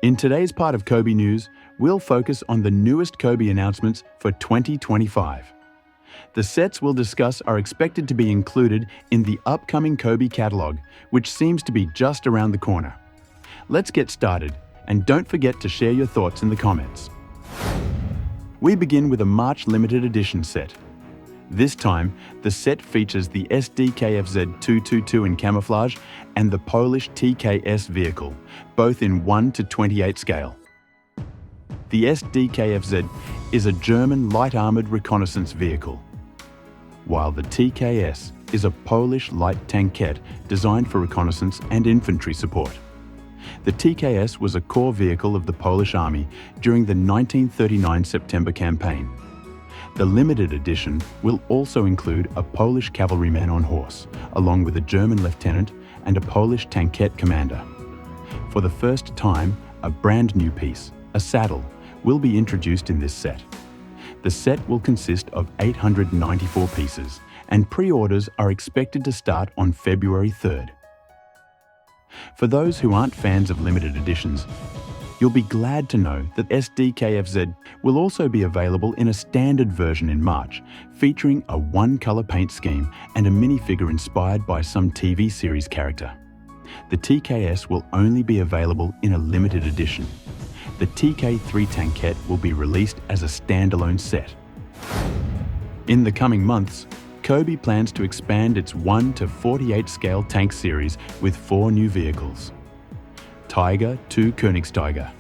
In today's part of COBI News, we'll focus on the newest COBI announcements for 2025. The sets we'll discuss are expected to be included in the upcoming COBI catalog, which seems to be just around the corner. Let's get started, and don't forget to share your thoughts in the comments. We begin with a March limited edition set. This time, the set features the SDKFZ 222 in camouflage and the Polish TKS vehicle, both in 1:28 scale. The SDKFZ is a German light-armored reconnaissance vehicle, while the TKS is a Polish light tankette designed for reconnaissance and infantry support. The TKS was a core vehicle of the Polish Army during the 1939 September campaign. The limited edition will also include a Polish cavalryman on horse, along with a German lieutenant and a Polish tankette commander. For the first time, a brand new piece, a saddle, will be introduced in this set. The set will consist of 894 pieces, and pre-orders are expected to start on February 3rd. For those who aren't fans of limited editions, you'll be glad to know that SDKFZ will also be available in a standard version in March, featuring a one-color paint scheme and a minifigure inspired by some TV series character. The TKS will only be available in a limited edition. The TK3 tankette will be released as a standalone set. In the coming months, COBI plans to expand its 1:48 scale tank series with 4 new vehicles. Tiger II Königstiger,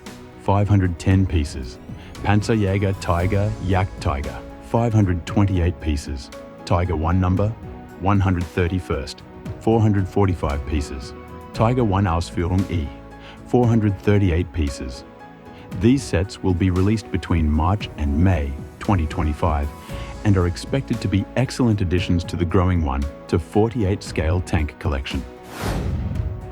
510 pieces. Panzerjäger Tiger Jagd Tiger, 528 pieces. Tiger I number, 131st, 445 pieces. Tiger I Ausführung E, 438 pieces. These sets will be released between March and May 2025 and are expected to be excellent additions to the growing 1:48 scale tank collection.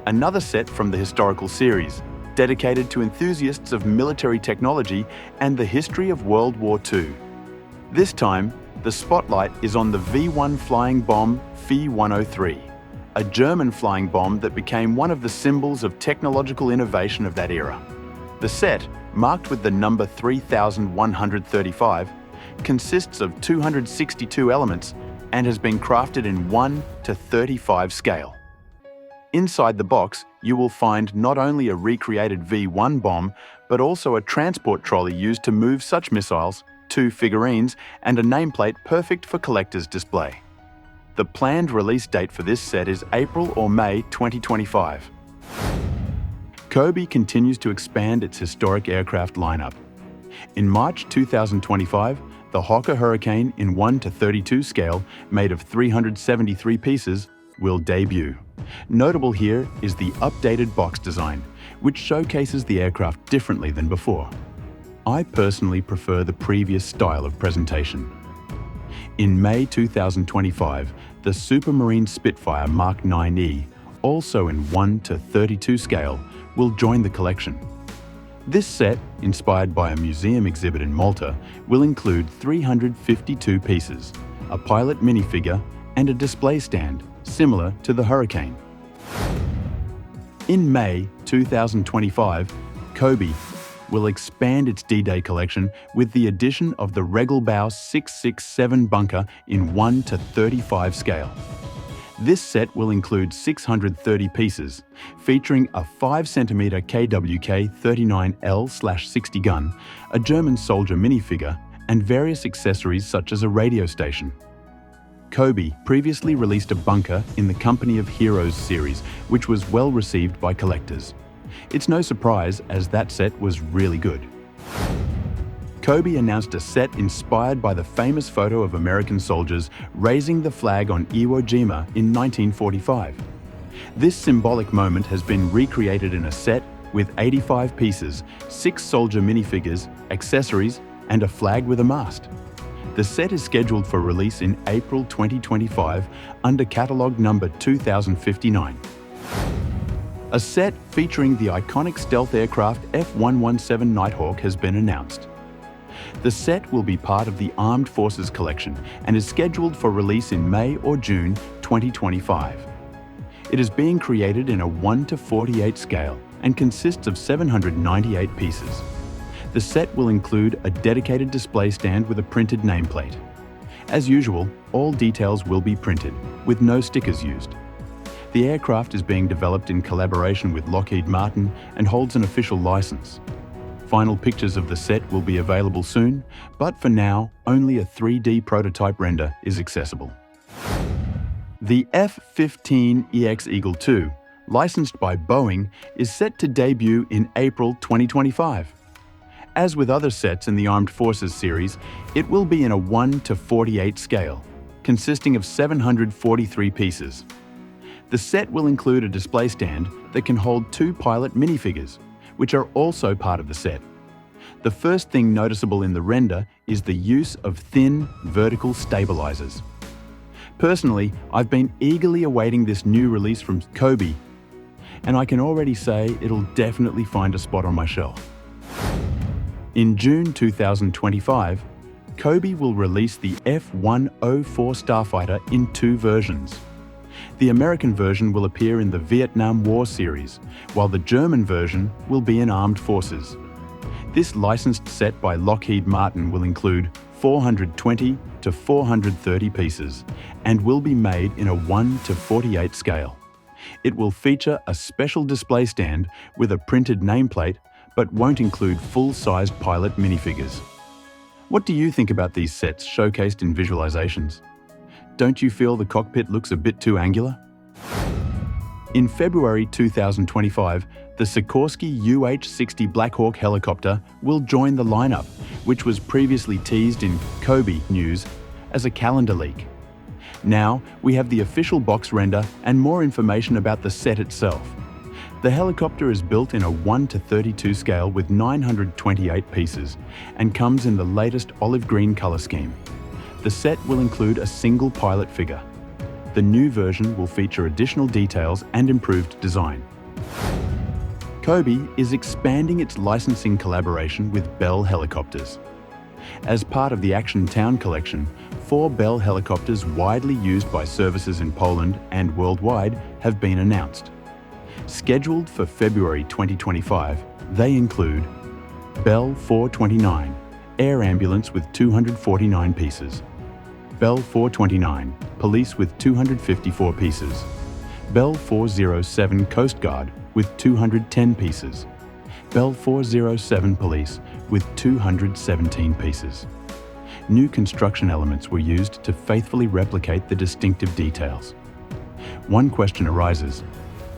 Another set from the historical series, dedicated to enthusiasts of military technology and the history of World War II. This time, the spotlight is on the V1 flying bomb F-103, a German flying bomb that became one of the symbols of technological innovation of that era. The set, marked with the number 3135, consists of 262 elements and has been crafted in 1:35 scale. Inside the box, you will find not only a recreated V1 bomb, but also a transport trolley used to move such missiles, 2 figurines, and a nameplate perfect for collector's display. The planned release date for this set is April or May 2025. COBI continues to expand its historic aircraft lineup. In March 2025, the Hawker Hurricane in 1:32 scale, made of 373 pieces, will debut. Notable here is the updated box design, which showcases the aircraft differently than before. I personally prefer the previous style of presentation. In May 2025, the Supermarine Spitfire Mark 9E, also in 1:32 scale, will join the collection. This set, inspired by a museum exhibit in Malta, will include 352 pieces, a pilot minifigure, and a display stand, similar to the Hurricane. In May 2025, COBI will expand its D-Day collection with the addition of the Regelbau 667 bunker in 1:35 scale. This set will include 630 pieces, featuring a 5cm KWK 39L/60 gun, a German soldier minifigure, and various accessories such as a radio station. COBI previously released a bunker in the Company of Heroes series, which was well received by collectors. It's no surprise, as that set was really good. COBI announced a set inspired by the famous photo of American soldiers raising the flag on Iwo Jima in 1945. This symbolic moment has been recreated in a set with 85 pieces, 6 soldier minifigures, accessories, and a flag with a mast. The set is scheduled for release in April 2025 under catalogue number 2059. A set featuring the iconic stealth aircraft F-117 Nighthawk has been announced. The set will be part of the Armed Forces collection and is scheduled for release in May or June 2025. It is being created in a 1:48 scale and consists of 798 pieces. The set will include a dedicated display stand with a printed nameplate. As usual, all details will be printed, with no stickers used. The aircraft is being developed in collaboration with Lockheed Martin and holds an official license. Final pictures of the set will be available soon, but for now, only a 3D prototype render is accessible. The F-15 Eagle II, licensed by Boeing, is set to debut in April 2025. As with other sets in the Armed Forces series, it will be in a 1:48 scale, consisting of 743 pieces. The set will include a display stand that can hold 2 pilot minifigures, which are also part of the set. The first thing noticeable in the render is the use of thin, vertical stabilizers. Personally, I've been eagerly awaiting this new release from COBI, and I can already say it'll definitely find a spot on my shelf. In June 2025, COBI will release the F-104 starfighter in 2 versions. The American version will appear in the Vietnam War series, while the German version will be in Armed Forces. This licensed set by Lockheed Martin will include 420 to 430 pieces and will be made in a 1:48 scale. It will feature a special display stand with a printed nameplate, but won't include full-sized pilot minifigures. What do you think about these sets showcased in visualizations? Don't you feel the cockpit looks a bit too angular? In February 2025, the Sikorski UH-60 Blackhawk helicopter will join the lineup, which was previously teased in COBI news as a calendar leak. Now, we have the official box render and more information about the set itself. The helicopter is built in a 1:32 scale with 928 pieces and comes in the latest olive green color scheme. The set will include a single pilot figure. The new version will feature additional details and improved design. COBI is expanding its licensing collaboration with Bell Helicopters. As part of the Action Town collection, 4 Bell helicopters widely used by services in Poland and worldwide have been announced. Scheduled for February 2025, they include Bell 429, Air Ambulance with 249 pieces, Bell 429, Police with 254 pieces, Bell 407 Coast Guard with 210 pieces, Bell 407 Police with 217 pieces. New construction elements were used to faithfully replicate the distinctive details. One question arises: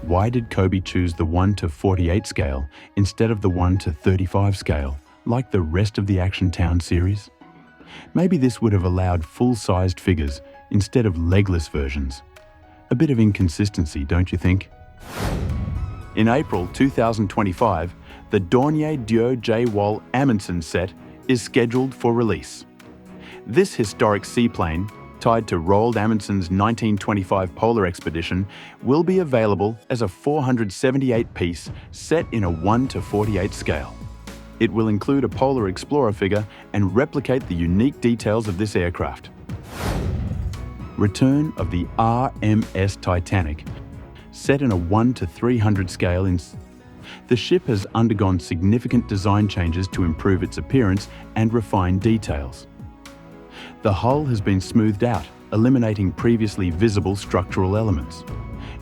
why did COBI choose the 1:48 scale instead of the 1:35 scale, like the rest of the Action Town series? Maybe this would have allowed full-sized figures instead of legless versions. A bit of inconsistency, don't you think? In April 2025, the Dornier Dieu J. Wall Amundsen set is scheduled for release. This historic seaplane, tied to Roald Amundsen's 1925 polar expedition, will be available as a 478-piece set in a 1:48 scale. It will include a Polar Explorer figure and replicate the unique details of this aircraft. Return of the RMS Titanic, set in a 1:300 scale. The ship has undergone significant design changes to improve its appearance and refine details. The hull has been smoothed out, eliminating previously visible structural elements.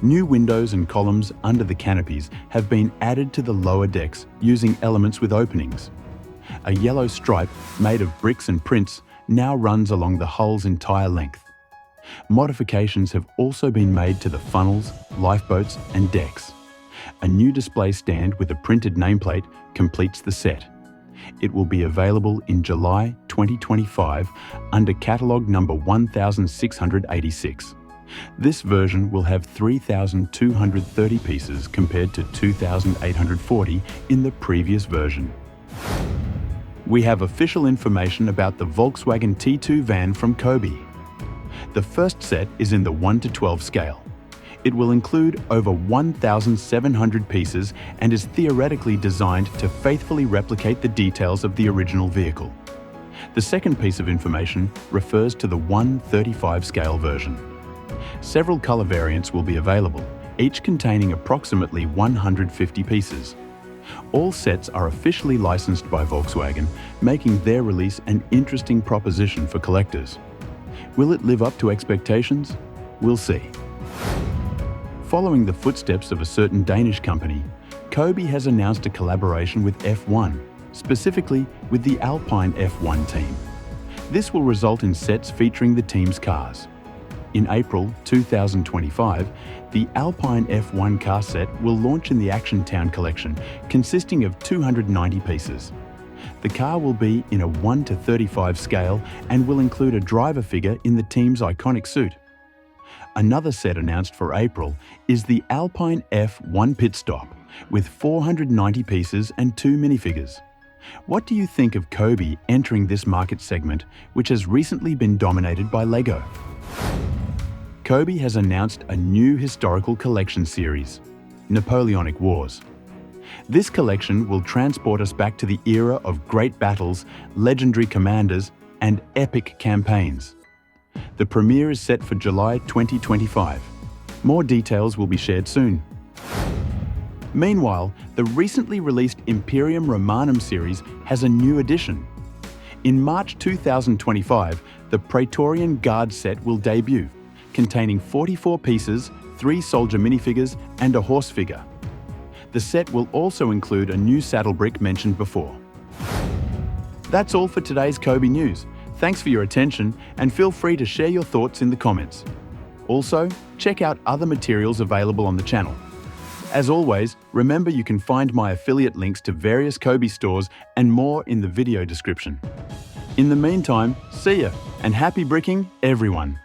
New windows and columns under the canopies have been added to the lower decks using elements with openings. A yellow stripe made of bricks and prints now runs along the hull's entire length. Modifications have also been made to the funnels, lifeboats and decks. A new display stand with a printed nameplate completes the set. It will be available in July 2025 under catalogue number 1686. This version will have 3,230 pieces compared to 2,840 in the previous version. We have official information about the Volkswagen T2 van from COBI. The first set is in the 1:12 scale. It will include over 1,700 pieces and is theoretically designed to faithfully replicate the details of the original vehicle. The second piece of information refers to the 1:35 scale version. Several color variants will be available, each containing approximately 150 pieces. All sets are officially licensed by Volkswagen, making their release an interesting proposition for collectors. Will it live up to expectations? We'll see. Following the footsteps of a certain Danish company, COBI has announced a collaboration with F1, specifically with the Alpine F1 team. This will result in sets featuring the team's cars. In April 2025, the Alpine F1 car set will launch in the Action Town collection, consisting of 290 pieces. The car will be in a 1:35 scale and will include a driver figure in the team's iconic suit. Another set announced for April is the Alpine F1 Pit Stop, with 490 pieces and 2 minifigures. What do you think of COBI entering this market segment, which has recently been dominated by Lego? COBI has announced a new historical collection series, Napoleonic Wars. This collection will transport us back to the era of great battles, legendary commanders, and epic campaigns. The premiere is set for July 2025. More details will be shared soon. Meanwhile, the recently released Imperium Romanum series has a new addition. In March 2025, the Praetorian Guard set will debut, containing 44 pieces, 3 soldier minifigures, and a horse figure. The set will also include a new saddle brick mentioned before. That's all for today's COBI news. Thanks for your attention, and feel free to share your thoughts in the comments. Also, check out other materials available on the channel. As always, remember you can find my affiliate links to various COBI stores and more in the video description. In the meantime, see ya, and happy bricking, everyone!